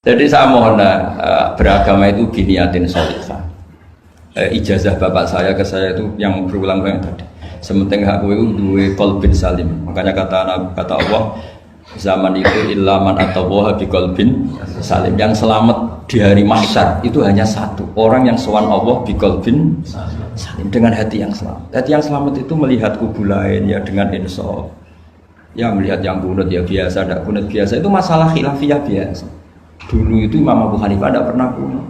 Jadi saya mohon beragama itu biniatin sholihah. Ijazah bapak saya ke saya itu yang berulang-ulang tadi. Sementing aku itu dua qalbin salim. Makanya kata Allah, zaman itu ilaman atau wah bi qalbin salim. Yang selamat di hari mahsyar itu hanya satu orang yang sowan Allah bi qalbin salim, dengan hati yang selamat. Hati yang selamat itu melihat kubu lain ya dengan insaf. Ya melihat yang kunut ya biasa, tidak kunut biasa, itu masalah khilafiyah biasa. Dulu itu Imam Abu Hanifah tidak pernah kunut.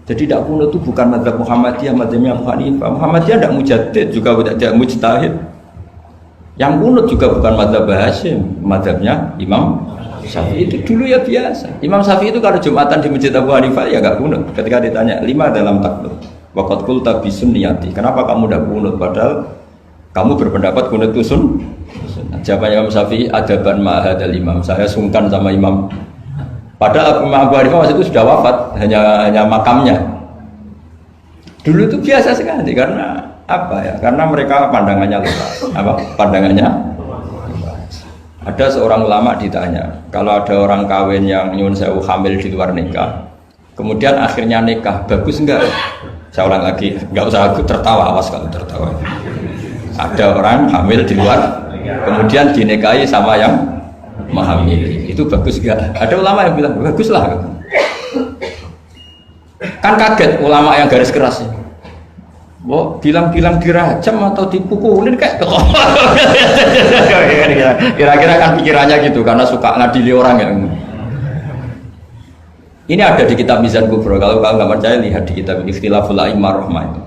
Jadi tidak kunut itu bukan mazhab Muhammadiyah, mazhabnya Abu Hanifah. Muhammadiyah tidak mujaddid, juga tidak mujtahid. Yang kunut juga bukan mazhab Hasyim, mazhabnya Imam Syafi'i. Itu dulu ya biasa. Imam Syafi'i itu kalau Jumatan di Masjid Abu Hanifah ya nggak kunut. Ketika ditanya 5 dalam takbir, waqad qulta bi sunniyati. Kenapa kamu tidak kunut padahal kamu berpendapat kunut itu Jawabannya Imam Syafi'i, adaban ma'hadal imam. Saya sungkan sama imam. Padahal Imam Abu Hanifah waktu itu sudah wafat, hanya makamnya. Dulu itu biasa sekali karena apa ya? Karena mereka pandangannya luas. Apa? Pandangannya luas. Ada seorang ulama ditanya, kalau ada orang kawin yang nyuwun sewu hamil di luar nikah, kemudian akhirnya nikah, bagus enggak? Saya ulang lagi, enggak usah aku tertawa, awas kalau tertawa. Ada orang hamil di luar, kemudian dinikahi sama yang menghamili, itu bagus enggak? Ada ulama yang bilang bagus lah. Kan kaget ulama yang garis keras. Wah, bilang-bilang dirajam atau dipukulin kayak kira-kira kan pikirannya gitu karena suka ngadili orang yang. Ini ada di kitab Mizan Kubro. Kalau kalian nggak percaya lihat di kitab Ikhtilaful A'immah Rahmah itu.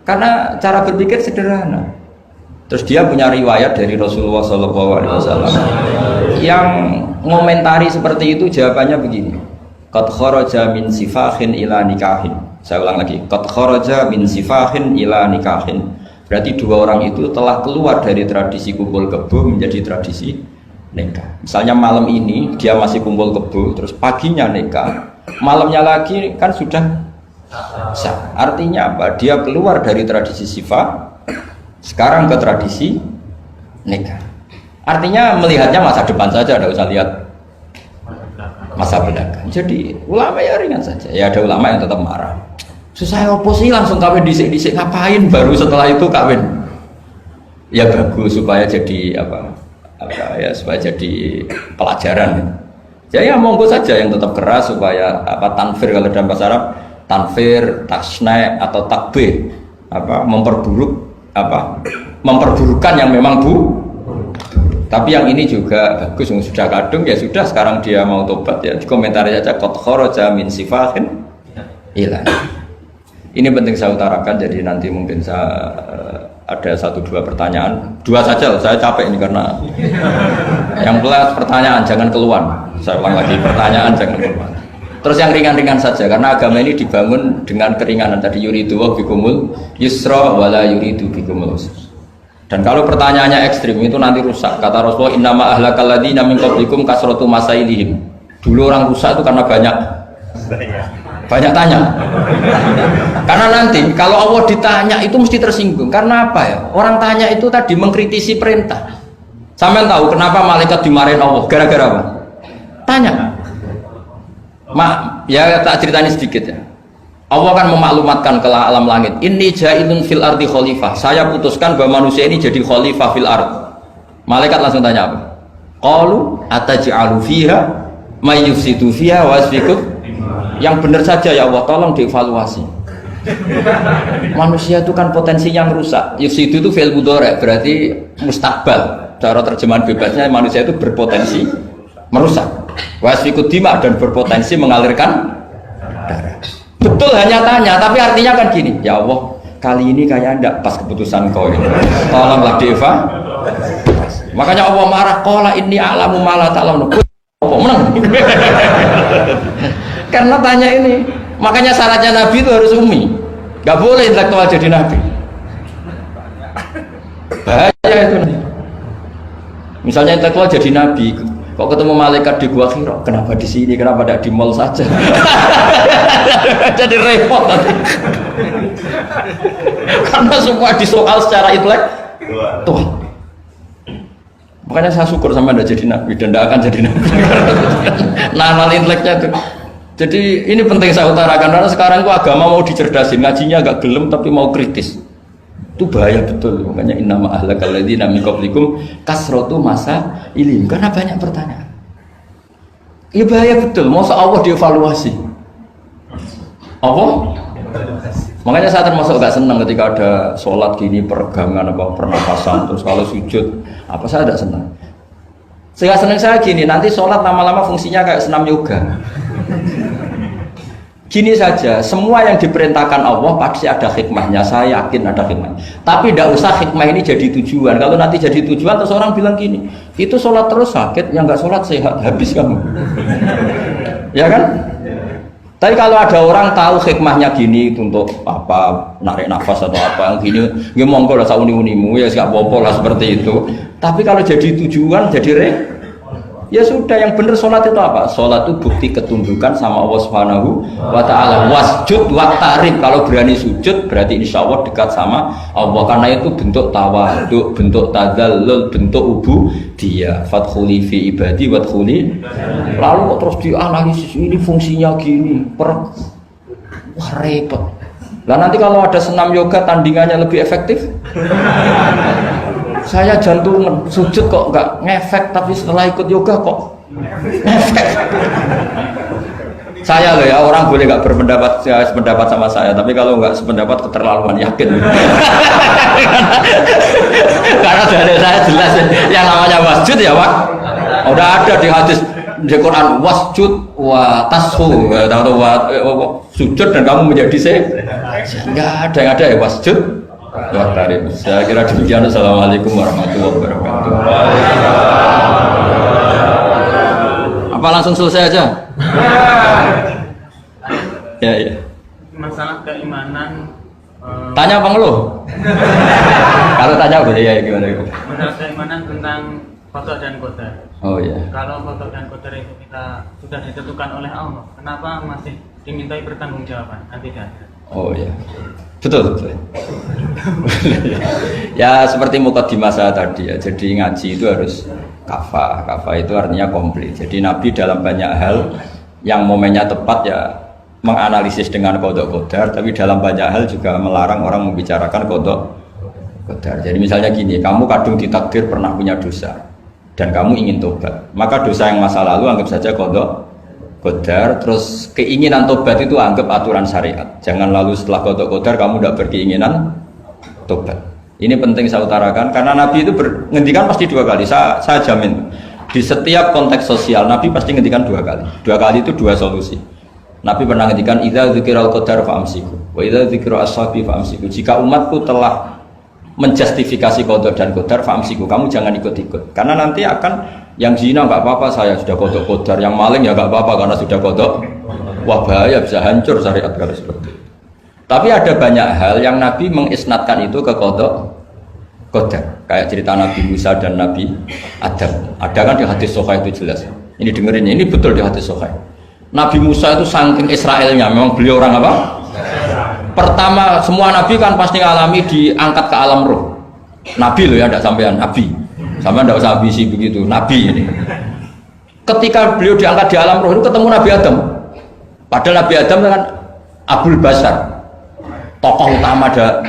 Karena cara berpikir sederhana. Terus dia punya riwayat dari Rasulullah SAW yang ngomentari seperti itu, jawabannya begini. Qad kharaja min sifahin ila nikahin. Saya ulang lagi. Qad kharaja min sifahin ila nikahin. Berarti dua orang itu telah keluar dari tradisi kumpul kebo menjadi tradisi nikah. Misalnya malam ini dia masih kumpul kebo, terus paginya nikah, malamnya lagi kan sudah sah. Artinya apa? Dia keluar dari tradisi sifah sekarang ke tradisi nikah. Artinya melihatnya masa depan saja, tidak usah lihat masa belakang. Jadi ulama ya ringan saja. Ya ada ulama yang tetap marah. Susah oposisi langsung kawin disik-disik, ngapain baru setelah itu kawin? Ya bagus supaya jadi apa ya, supaya jadi pelajaran. Ya monggo saja yang tetap keras supaya apa tanfir, kalau dalam bahasa Arab tanfir, tasna atau takbih, apa memperburukan yang memang tapi yang ini juga bagus, yang sudah kadung ya sudah, sekarang dia mau tobat ya dikomentari saja qad kharaja min sifahin ila. Ini penting saya utarakan, jadi nanti mungkin saya ada 1-2 pertanyaan, 2 saja saya capek ini karena yang belas pertanyaan jangan keluar. Saya ulang lagi, pertanyaan jangan keluar. Terus yang ringan-ringan saja, karena agama ini dibangun dengan keringanan. Tadi yuridu wa bikumul yusra wala yuridu bikumul usra. Dan kalau pertanyaannya ekstrim itu nanti rusak. Kata Rasulullah, innama ahlakal ladzina min qablikum kasratu masailihim. Dulu orang rusak itu karena banyak tanya. Karena nanti kalau Allah ditanya itu mesti tersinggung. Karena apa ya? Orang tanya itu tadi mengkritisi perintah. Sampean tahu kenapa malaikat dimarahin Allah? Gara-gara apa? Tanya. Ya tak ceritanya sedikit ya. Allah kan memaklumatkan ke alam langit, inni ja'ilun fil ardi khalifah. Saya putuskan bahwa manusia ini jadi khalifah fil ard. Malaikat langsung tanya apa? Qalu ataj'alu fiha may yufsidu fiha wa yasfiku. Yang benar saja ya Allah, tolong dievaluasi. Manusia itu kan potensinya merusak. Yufsidu itu fi'il mudhari', berarti mustakbal. Cara terjemahan bebasnya manusia itu berpotensi merusak. Wasfikut dima, dan berpotensi mengalirkan darah. Betul hanya tanya, tapi artinya kan gini, ya Allah, kali ini kayak enggak pas keputusan kau ini. Tolonglah Deva. Makanya Allah marah, qala inni a'lamu ma la ta'lamun. Apa menang? Karena tanya ini. Makanya syaratnya Nabi itu harus umi. Enggak boleh intelektual jadi Nabi. Bahaya itu. Misalnya intelektual jadi Nabi, kok ketemu malaikat di gua Hira, kenapa di sini, kenapa tidak di mall saja? Jadi repot nanti. Karena semua disoal secara intelektual. Makanya saya syukur sama Anda jadi Nabi dan tidak akan jadi Nabi. Nah, inteleknya itu Jadi ini penting saya utarakan karena sekarang kok agama mau dicerdasin, ngajinya agak gelem tapi mau kritis. Itu bahaya betul. Makanya innama ahlakal ladzina min qablikum kasratu masa ilim, karena banyak pertanyaan. Ya bahaya betul. Masa Allah dievaluasi. Apa? Makanya saya termasuk gak senang ketika ada sholat gini peregangan apa pernapasan terus kalau sujud apa saya tidak senang. Saya senang saya gini nanti sholat lama-lama fungsinya kayak senam yoga. Gini saja, semua yang diperintahkan Allah pasti ada hikmahnya, saya yakin ada hikmah. Tapi tidak usah hikmah ini jadi tujuan. Kalau nanti jadi tujuan, terus orang bilang gini, itu sholat terus sakit, yang nggak sholat sehat, habis kamu. Ya kan? Tapi kalau ada orang tahu hikmahnya gini untuk apa, narik nafas atau apa, yang gini, ya monggo lah sauni-unimu, ya nggak apa-apa lah seperti itu. Tapi kalau jadi tujuan, jadi ya sudah, yang benar sholat itu apa? Sholat itu bukti ketundukan sama Allah Subhanahu wa ta'ala. Wasjud waqtarib, kalau berani sujud berarti insya Allah dekat sama Allah, karena itu bentuk tawaduk, bentuk tadzallul, bentuk ubudiyah. Fadkhuli fi ibadi wadkhuli. Lalu kok terus dianalisis ini fungsinya gini, wah repot. Lah nanti kalau ada senam yoga tandingannya lebih efektif? Saya jantungan, sujud kok nggak ngefek, tapi setelah ikut yoga kok ngefek. Saya loh ya, orang boleh nggak berpendapat sependapat sama saya, tapi kalau nggak sependapat keterlaluan, yakin. Karena dari saya jelas yang namanya wasjud ya Pak, udah ada di hadis di Quran, wasjud wa tashu, atau sujud dan kamu menjadi nggak ada yang ada ya wasjud. Saya kira demikian. Assalamualaikum warahmatullahi wabarakatuh. Apa langsung selesai aja? Ya. Masalah keimanan. Tanya apa ngeluh? Kalau tanya boleh ya gimana? Masalah keimanan tentang qada dan qadar. Oh iya. Kalau qada dan qadar itu kita sudah ditentukan oleh Allah, kenapa masih dimintai pertanggungjawaban? Kan tidak ada. Oh iya. Betul. Ya seperti mukadimah saya tadi ya. Jadi ngaji itu harus kafah. Kafah itu artinya komplit. Jadi Nabi dalam banyak hal yang momennya tepat ya menganalisis dengan qada qadar, tapi dalam banyak hal juga melarang orang membicarakan qada qadar. Jadi misalnya gini, kamu kadung ditakdir pernah punya dosa dan kamu ingin tobat, maka dosa yang masa lalu anggap saja qada qadar, terus keinginan tobat itu anggap aturan syariat. Jangan lalu setelah qada qadar kamu tidak berkeinginan tobat. Ini penting saya utarakan karena Nabi itu ngendikan pasti dua kali. Saya jamin di setiap konteks sosial Nabi pasti ngendikan dua kali. Dua kali itu dua solusi. Nabi pernah ngendikan idza dzikiral qadar fa'amsiku wa idza dzikra ashabi fa'amsiku. Jika umatku telah menjustifikasi qada dan qadar fa'amsiku, kamu jangan ikut-ikut. Karena nanti akan yang zina nggak apa-apa, saya sudah qada qadar, yang maling ya nggak apa-apa karena sudah qada. Wah bahaya, bisa hancur syariat kalau seperti itu. Tapi ada banyak hal yang Nabi mengisnadkan itu ke qada qadar. Kayak cerita Nabi Musa dan Nabi Adam. Ada kan di hadis Sahih itu jelas. Ini dengerin, ini betul di hadis Sahih. Nabi Musa itu saking Israelnya, memang beliau orang apa? Pertama semua Nabi kan pasti ngalami diangkat ke alam roh. Nabi loh ya, tidak sampean Nabi. Sama tidak usah ambisi begitu, Nabi ini. Ketika beliau diangkat di alam roh itu ketemu Nabi Adam. Padahal Nabi Adam kan Abul Basar, tokoh utama ada.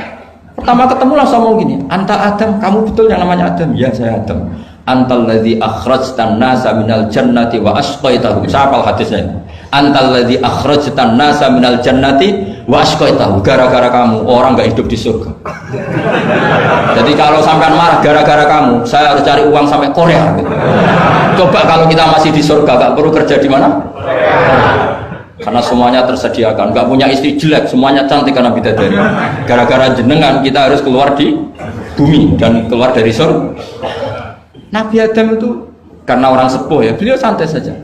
Pertama ketemu langsung ngomong gini, anta Adam, kamu betul yang namanya Adam? Ya saya Adam. Antal ladzi akhrajtan nasa minal jannati wa asqaitahum. Saya hafal hadisnya. Antal ladzi akhrajtan nasa minal jannati wa asqaitahum. Gara-gara kamu orang enggak hidup di surga. Jadi kalau sampean marah gara-gara kamu, saya harus cari uang sampai Korea. Coba kalau kita masih di surga, enggak perlu kerja di mana? Karena semuanya tersediakan, enggak punya istri jelek, semuanya cantik karena bidadari. Gara-gara jenengan kita harus keluar di bumi dan keluar dari surga. Nabi Adam itu karena orang sepuh ya, beliau santai saja.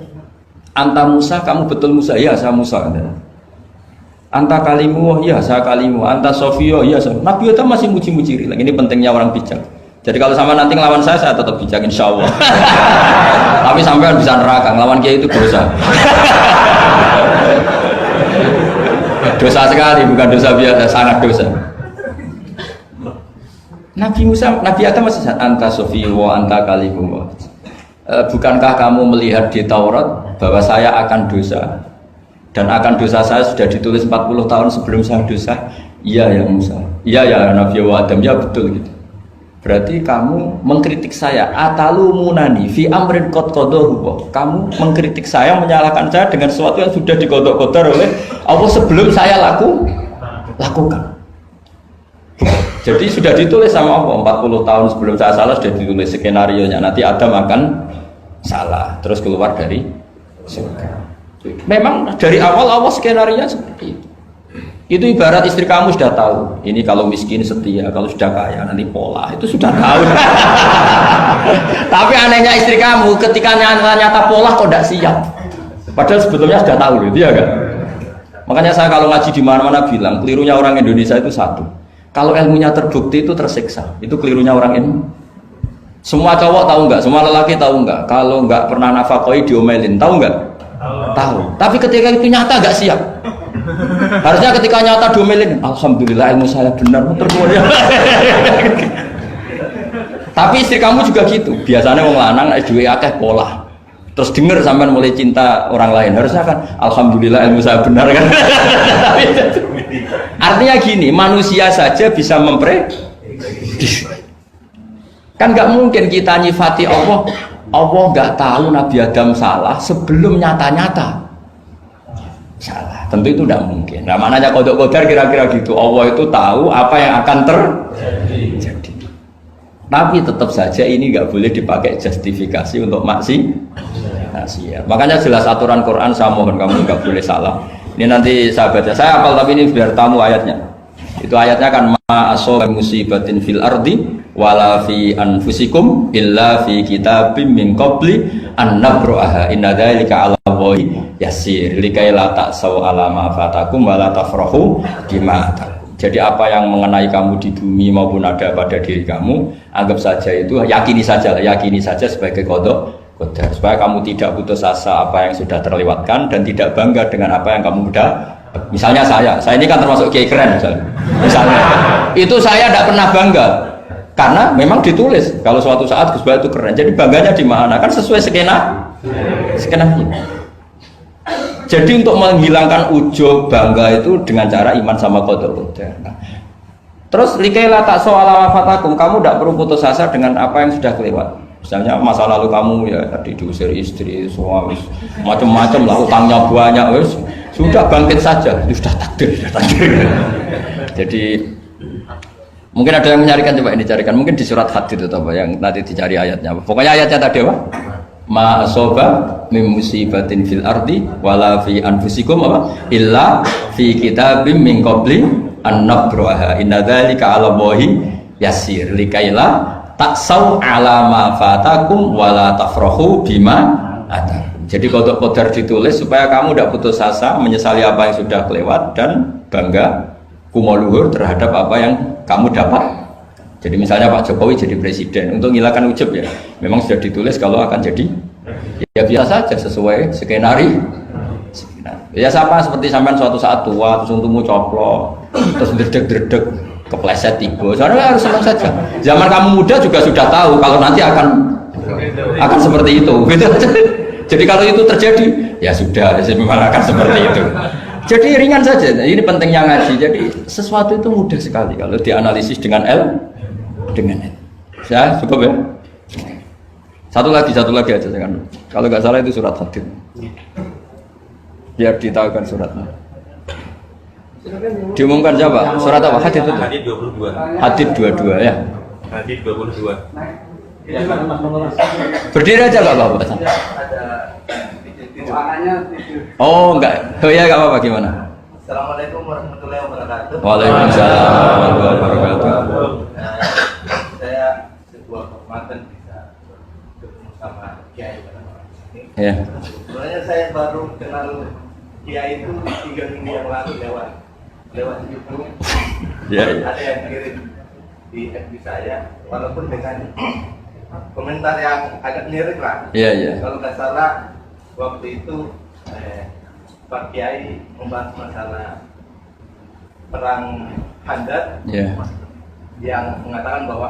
Anta Musa, kamu betul Musa? Ya saya Musa. Anta kalimu? Ya saya kalimu. Anta Sofio? Ya saya. Nabi Adam masih muji-muji. Ini pentingnya orang bijak. Jadi kalau sama nanti ngelawan saya tetap bijak insya Allah. Tapi sampai bisa neraka, ngelawan kiai itu dosa. Dosa sekali, bukan dosa biasa, sangat dosa. Nabi Musa, Nabi Adam masih anta sofi wa anta kalimu. Bukankah kamu melihat di Taurat bahwa saya akan dosa Dan akan dosa saya sudah ditulis 40 tahun sebelum saya dosa. Iya ya Musa. Iya ya Nabi Adam. Ya betul gitu. Berarti kamu mengkritik saya. Atalumunani fi amrin qad qadahu. Kamu mengkritik saya, menyalahkan saya dengan sesuatu yang sudah dikodok-kodok oleh Allah sebelum saya lakukan. Jadi sudah ditulis sama Allah 40 tahun sebelum saya salah, sudah ditulis skenario-nya. Nanti Adam akan salah terus keluar dari surga. Memang dari awal Allah skenario-nya seperti itu. Itu ibarat istri kamu sudah tahu, ini kalau miskin setia, kalau sudah kaya nanti pola, itu sudah tahu. Tapi anehnya istri kamu ketika nyata pola kok tidak siap. Padahal sebetulnya sudah tahu itu ya kan. Makanya saya kalau ngaji di mana-mana bilang kelirunya orang Indonesia itu satu. Kalau ilmunya terbukti itu tersiksa, itu kelirunya orang ini. Semua cowok tahu nggak? Semua lelaki tahu nggak? Kalau nggak pernah nafakoi diomelin, tahu nggak? Tahu. Tapi ketika itu nyata nggak siap. Harusnya ketika nyata diomelin, alhamdulillah ilmu saya benar, terkemudian. Tapi istri kamu juga gitu. Biasanya wong lanang duwe akeh pola. Terus denger sampean mulai cinta orang lain, harusnya kan alhamdulillah ilmu saya benar kan. Artinya gini, manusia saja bisa memprediksi. Kan nggak mungkin kita nyifati Allah nggak tahu Nabi Adam salah sebelum nyata-nyata salah. Tentu itu tidak mungkin. Nah, maknanya kodok kodar kira-kira gitu. Allah itu tahu apa yang akan terjadi. Tapi tetap saja ini nggak boleh dipakai justifikasi untuk maksiat. Makanya jelas aturan Quran, saya mohon kamu nggak boleh salah. Ini nanti saya baca. Saya hafal tapi ini biar tamu ayatnya. Itu ayatnya kan ma asaba musibatin fil ardi wala fi anfusikum illa fi kitabim min qabli an nabraha inna dzalika 'ala Allahi yasir likai la ta'sau 'ala ma fatakum wa la tafrahu bima atakum. Jadi apa yang mengenai kamu di bumi maupun ada pada diri kamu, anggap saja itu, yakini saja sebagai qada qadar, supaya kamu tidak putus asa apa yang sudah terlewatkan dan tidak bangga dengan apa yang kamu sudah. Misalnya saya ini kan termasuk kiai keren misalnya itu saya tidak pernah bangga karena memang ditulis kalau suatu saat Gus Bahat itu keren, jadi bangganya di mana? Kan sesuai skenanya. Jadi untuk menghilangkan ujub bangga itu dengan cara iman sama qada qadar. Terus likaila tak soal fatakum, kamu tidak perlu putus asa dengan apa yang sudah kelewat. Misalnya masa lalu kamu ya tadi diusir istri, suami, macam-macam lah, utangnya banyak, wes sudah bangkit saja, itu sudah takdir. Jadi mungkin ada yang mencarikan, coba ini dicarikan, mungkin di surat Hadid itu apa yang nanti dicari ayatnya. Pokoknya ayatnya tadi apa? Ma asoba min musibatin fil ardi wala fi anfusikum apa? Illa fi kitabim min qabli an nabraha inna dzalika 'ala Allahi yasir likaila taksau 'ala ma fatakum wala tafrahu bima atakum. Jadi kodok kodar ditulis supaya kamu tidak putus asa menyesali apa yang sudah kelewat dan bangga kumoluhur terhadap apa yang kamu dapat. Jadi misalnya Pak Jokowi jadi presiden, untuk menghilangkan ujub ya, memang sudah ditulis kalau akan jadi, ya biasa saja sesuai skenario. Ya sama seperti sampean suatu saat tua, terus untukmu coplok, terus dredeg-dredeg, kepleset tiba. Soalnya harus senang saja. Zaman kamu muda juga sudah tahu kalau nanti akan seperti itu. Gitu. Jadi kalau itu terjadi, ya sudah, memang akan seperti itu. Jadi ringan saja. Ini pentingnya ngaji. Jadi sesuatu itu mudah sekali kalau dianalisis dengan dengan ya cukup ya. Satu lagi aja kan. Kalau nggak salah itu surat Hadid. Biar ditahukan suratnya. Diumumkan siapa? Surat apa? Hadid itu. Hadid 22. Hadid 22 ya. Hadid 22. Berdiri aja nggak apa-apa. Oh enggak. Oh ya nggak apa-apa gimana? Assalamualaikum warahmatullahi wabarakatuh. Waalaikumsalam warahmatullahi wabarakatuh. Saya sebuah kehormatan bisa ketemu sama Kiai pada malam ini. Ya. Sebenarnya saya baru kenal Kiai itu 3 minggu yang lalu lewat YouTube. Ya. Ada yang kirim di FB saya, walaupun dengan komentar yang agak mirip lah. Iya. Kalau nggak salah waktu itu Pak Kiai membahas masalah perang Handad. Ya. Yang mengatakan bahwa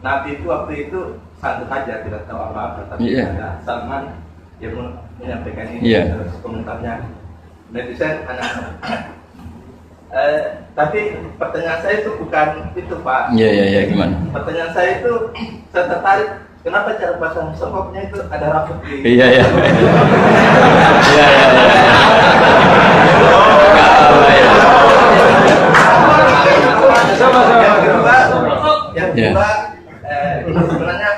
Nabi itu waktu itu santai saja, tidak tahu apa-apa, tapi ada Salman yang menyampaikan ini. Terus komentarnya netizen anak. Tapi pertanyaan saya itu bukan itu Pak. Iya, gimana? Pertanyaan saya itu saya tertarik kenapa cara pasang sokoknya itu ada rambut di. Iya. Iya. Yang kedua, ini sebenarnya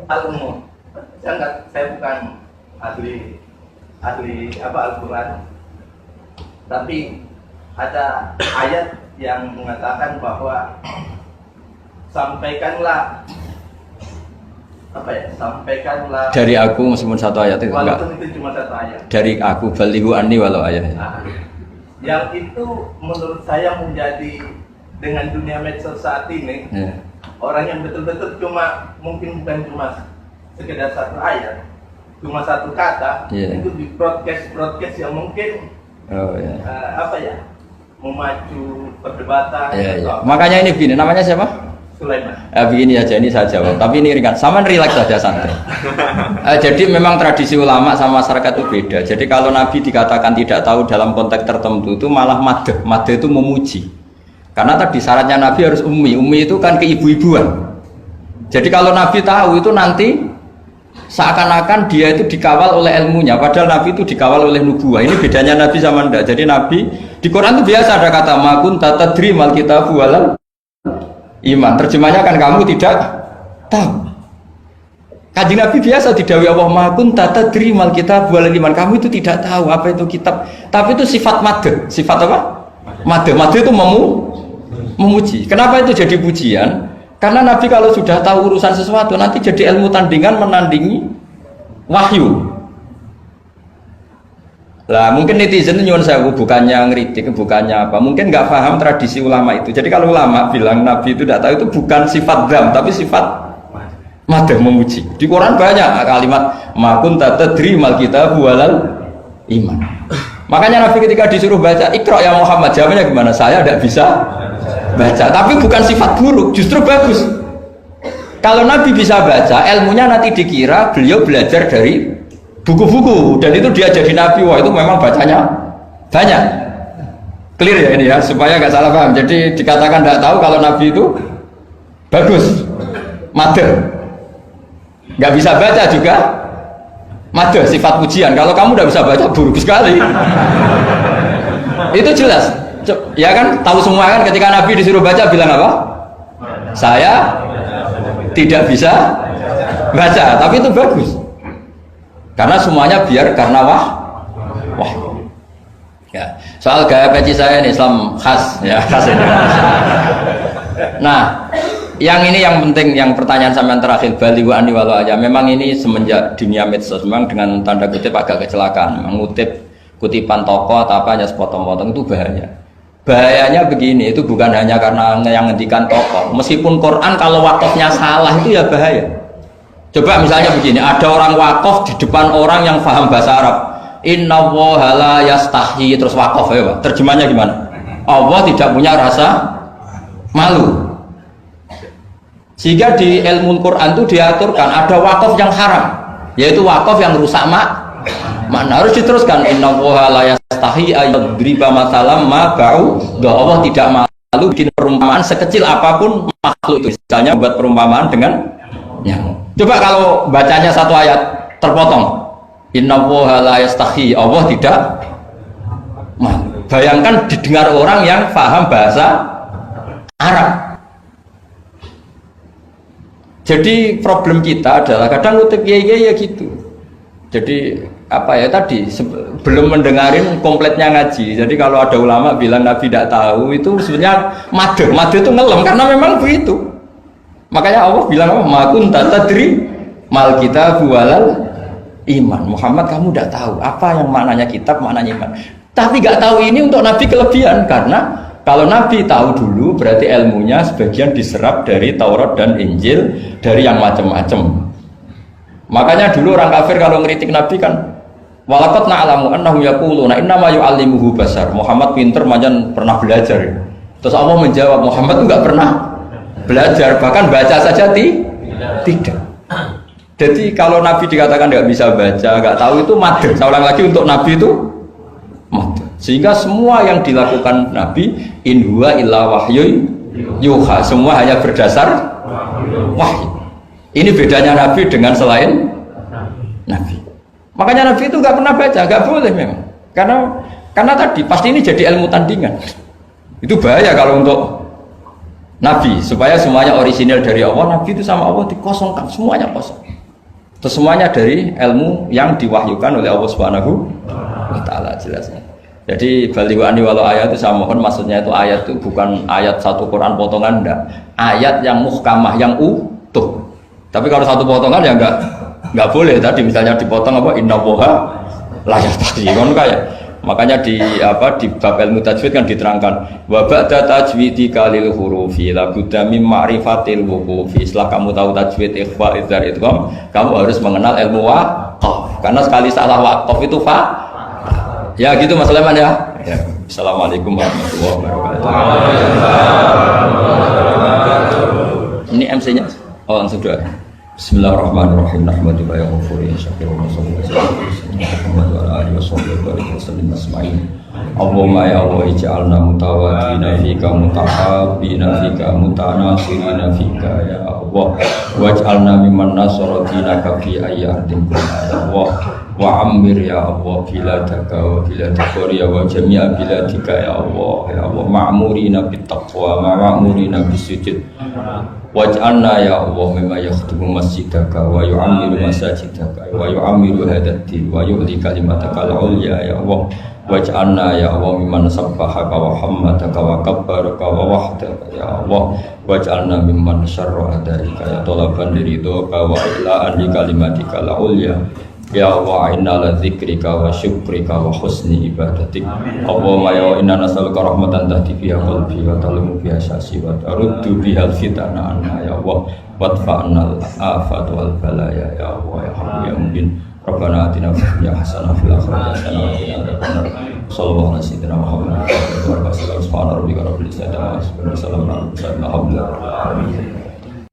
hal umum. Saya bukan ahli Al-Quran, tapi ada ayat yang mengatakan bahwa sampaikanlah dari aku meskipun satu ayat itu enggak. Walaupun itu cuma satu ayat. Dari aku balighu anni walau ayat. Yang itu menurut saya menjadi dengan dunia medsos saat ini, orang yang betul-betul mungkin bukan cuma sekedar satu ayat, cuma satu kata, itu di broadcast yang mungkin memacu perdebatan. Makanya ini begini, namanya siapa? Sulaiman. Begini aja, ini saya jawab. Tapi ini ringan, sama relax saja santai. Jadi memang tradisi ulama sama masyarakat itu beda. Jadi kalau Nabi dikatakan tidak tahu dalam konteks tertentu itu malah madh. Madh itu memuji. Karena tadi syaratnya Nabi harus ummi. Ummi itu kan keibu-ibuan. Jadi kalau Nabi tahu itu nanti seakan-akan dia itu dikawal oleh ilmunya. Padahal Nabi itu dikawal oleh nubuwah. Ini bedanya Nabi sama ndak. Jadi Nabi di Quran itu biasa ada kata makun tatadri mal kitabu walal iman. Terjemahnya kan kamu tidak tahu. Kanjeng Nabi biasa didhawuhi Allah makun tatadri mal kitabu walal iman. Kamu itu tidak tahu apa itu kitab. Tapi itu sifat madh. Sifat apa? Madh. Madh itu memuji. Kenapa itu jadi pujian? Karena Nabi kalau sudah tahu urusan sesuatu nanti jadi ilmu tandingan menandingi wahyu. Lah mungkin netizen nyuwun sewu bukannya ngeritik, bukannya apa, mungkin nggak paham tradisi ulama itu. Jadi kalau ulama bilang Nabi itu tidak tahu itu bukan sifat dzam tapi sifat madh, memuji. Di Quran banyak kalimat makun tatadri mal kitabu walal iman. Makanya Nabi ketika disuruh baca Iqra ya Muhammad, jawabnya gimana? Saya tidak bisa baca. Tapi bukan sifat buruk, justru bagus. Kalau Nabi bisa baca, ilmunya nanti dikira beliau belajar dari buku-buku dan itu dia jadi Nabi. Wah itu memang bacanya banyak. Clear ya ini ya, supaya nggak salah paham. Jadi dikatakan tidak tahu kalau Nabi itu bagus, madh. Nggak bisa baca juga madh, sifat pujian. Kalau kamu udah bisa baca buruk sekali. Itu jelas. Ya kan, tahu semua kan ketika Nabi disuruh baca bilang apa? Saya tidak bisa baca, tapi itu bagus. Karena semuanya biar karena wah. Ya, soal gaya peci saya ini Islam khas ya, khas ini. Nah, yang ini yang penting, yang pertanyaan sampean terakhir balighu anni walau aja. Memang ini semenjak dunia medsos memang dengan tanda kutip agak kecelakaan. Mengutip kutipan tokoh atau apa hanya sepotong-potong itu bahaya. Bahayanya begini, itu bukan hanya karena yang ngendikan tokoh. Meskipun Quran kalau wakafnya salah itu ya bahaya. Coba misalnya begini, ada orang wakaf di depan orang yang paham bahasa Arab. Inna Allaha la yastahi, terus wakaf ya Pak. Terjemahnya gimana? Allah tidak punya rasa malu. Sehingga di ilmu Quran itu diaturkan ada wakaf yang haram, yaitu wakaf yang rusak makna. Harus diteruskan innallaha la yastahi ayyadriba masalam ma ba'u. Allah tidak malu bikin perumpamaan sekecil apapun makhluk itu. Misalnya buat perumpamaan dengan nyamuk. Coba kalau bacanya satu ayat terpotong. Innallaha la yastahi, Allah tidak malu. Bayangkan didengar orang yang paham bahasa Arab. Jadi problem kita adalah kadang ngutip kiai ya gitu. Jadi apa ya tadi belum mendengarin kompletnya ngaji. Jadi kalau ada ulama bilang Nabi tidak tahu itu sebenarnya madh itu ngelem karena memang begitu. Makanya Allah bilang apa? Ma kunta tadri mal kitabu walal iman. Muhammad kamu tidak tahu apa yang maknanya kitab, maknanya iman. Tapi nggak tahu ini untuk Nabi kelebihan karena kalau Nabi tahu dulu berarti ilmunya sebagian diserap dari Taurat dan Injil, dari yang macam-macam. Makanya dulu orang kafir kalau ngeritik Nabi kan walaqad na'lamu annahum yaquluna innama yu'allimuhu basar. Muhammad pinter macam pernah belajar. Terus Allah menjawab Muhammad itu enggak pernah belajar, bahkan baca saja tidak. Jadi kalau Nabi dikatakan enggak bisa baca, enggak tahu itu madh. Saya ulang lagi untuk Nabi itu Sehingga semua yang dilakukan Nabi in huwa illa wahyu yuha, semua hanya berdasar wahyu. Ini bedanya Nabi dengan selain Nabi. Makanya Nabi itu nggak pernah baca, nggak boleh memang. Karena tadi pasti ini jadi ilmu tandingan. Itu bahaya kalau untuk Nabi, supaya semuanya orisinal dari Allah. Nabi itu sama Allah dikosongkan, semuanya kosong. Terus semuanya dari ilmu yang diwahyukan oleh Allah Subhanahu wa Ta'ala, jelasnya. Jadi balighani walau ayat itu saya mohon, maksudnya itu ayat itu bukan ayat satu Quran potongan, enggak. Ayat yang muhkamah, yang utuh. Tapi kalau satu potongan ya enggak boleh. Tadi misalnya dipotong apa, innallaha la yastahi, kan kayak. Makanya di bab ilmu tajwid kan diterangkan wa ba'da tajwidika lil hurufi la budda mim ma'rifatil wuqufi. Setelah kamu tahu tajwid, ikhfa, idhar, idgham, kamu harus mengenal ilmu waqaf. Karena sekali salah waqaf itu fa. Ya gitu Mas Sulaiman ya. Assalamualaikum warahmatullahi wabarakatuh. Ini MC-nya. Oh, langsung doa. Bismillahirrahmanirrahim. Nahmadu wa yaghfiru wa syakir wa sallallahu Allahumma ya Allah ij'alna mutawadina fika mutahabbina fika mutanasirina fika ya Allah waj'alna mimman nasara dinaka fi ayyatin ya Allah wa ammir ya Allah biladaka wa bilad Korea wa jami'a biladika ya Allah ma'murina bit taqwa ma'murina bis sujud waj'alna ya Allah mimma yakhdumu masjidaka wa yu'ammiru masajidaka wa yu'ammiru hadad-din wa yu'li kalimataka al-ulya ya Allah waj'alna ya Allah mimman sabbahaka wa hammadaka wa kabbaraka wa wahdaka ya Allah waj'alna mimman syarra adaika ya talaban liridhoka wa ilaan li kalimatika al-ulya ya Allah inna la dzikrika wa syukrika wa husni ibadatik Allahumma ya inna nas'aluka rahmatan tahdi biha qalbi wa talumu biha syasi wa taruddu biha al-fitana anna ya Allah wadfa'na al-afat wal balaya ya Allah ya Rabbi ya Mubin Rabbana atina fid dunya hasanah fil akhirati hasanah wa qina adzabannar sallallahu alaihi wasallam Muhammad wa sallallahu alaihi wa sallam subhana rabbika rabbil izzati amma yasifun wa salamun alal mursalin walhamdulillahi rabbil alamin.